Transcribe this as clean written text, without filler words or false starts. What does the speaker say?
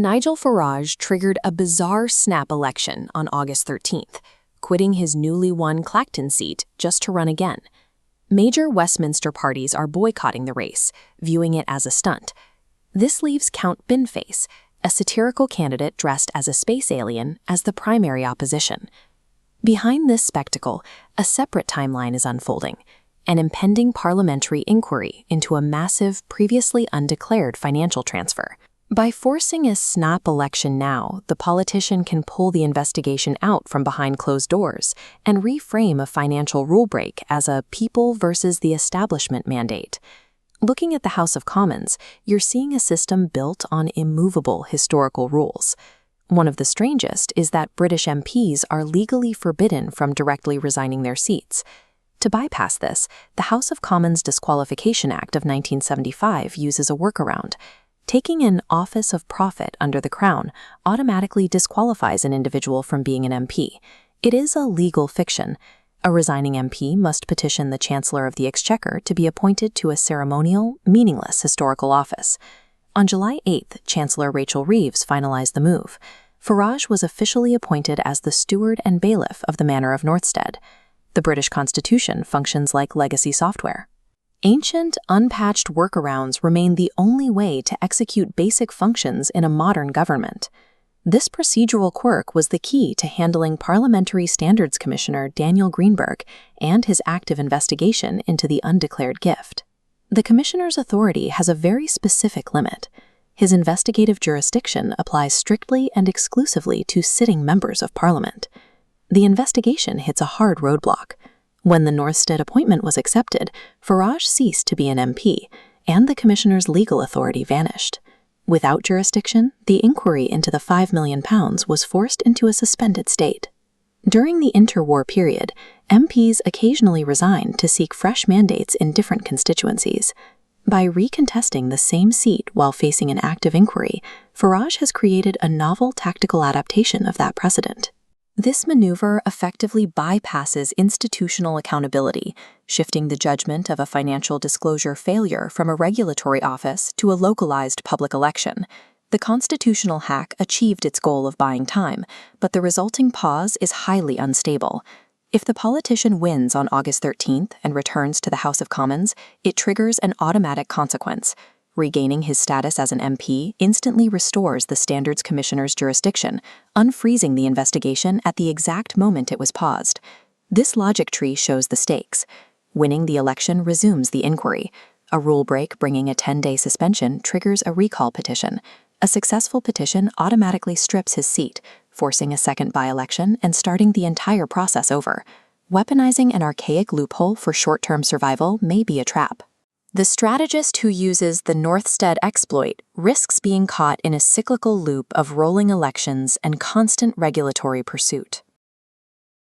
Nigel Farage triggered a bizarre snap election on August 13th, quitting his newly won Clacton seat just to run again. Major Westminster parties are boycotting the race, viewing it as a stunt. This leaves Count Binface, a satirical candidate dressed as a space alien, as the primary opposition. Behind this spectacle, a separate timeline is unfolding, an impending parliamentary inquiry into a massive, previously undeclared financial transfer. By forcing a snap election now, the politician can pull the investigation out from behind closed doors and reframe a financial rule break as a people versus the establishment mandate. Looking at the House of Commons, you're seeing a system built on immovable historical rules. One of the strangest is that British MPs are legally forbidden from directly resigning their seats. To bypass this, the House of Commons Disqualification Act of 1975 uses a workaround. Taking an office of profit under the Crown automatically disqualifies an individual from being an MP. It is a legal fiction. A resigning MP must petition the Chancellor of the Exchequer to be appointed to a ceremonial, meaningless historical office. On July 8th, Chancellor Rachel Reeves finalized the move. Farage was officially appointed as the steward and bailiff of the Manor of Northstead. The British Constitution functions like legacy software. Ancient, unpatched workarounds remain the only way to execute basic functions in a modern government. This procedural quirk was the key to handling Parliamentary Standards Commissioner Daniel Greenberg and his active investigation into the undeclared gift. The Commissioner's authority has a very specific limit. His investigative jurisdiction applies strictly and exclusively to sitting members of Parliament. The investigation hits a hard roadblock. When the Northstead appointment was accepted, Farage ceased to be an MP, and the Commissioner's legal authority vanished. Without jurisdiction, the inquiry into the £5 million was forced into a suspended state. During the interwar period, MPs occasionally resigned to seek fresh mandates in different constituencies. By recontesting the same seat while facing an active inquiry, Farage has created a novel tactical adaptation of that precedent. This maneuver effectively bypasses institutional accountability, shifting the judgment of a financial disclosure failure from a regulatory office to a localized public election. The constitutional hack achieved its goal of buying time, but the resulting pause is highly unstable. If the politician wins on August 13th and returns to the House of Commons, it triggers an automatic consequence. Regaining his status as an MP instantly restores the Standards Commissioner's jurisdiction, unfreezing the investigation at the exact moment it was paused. This logic tree shows the stakes. Winning the election resumes the inquiry. A rule break bringing a 10-day suspension triggers a recall petition. A successful petition automatically strips his seat, forcing a second by-election and starting the entire process over. Weaponizing an archaic loophole for short-term survival may be a trap. The strategist who uses the Northstead Exploit risks being caught in a cyclical loop of rolling elections and constant regulatory pursuit.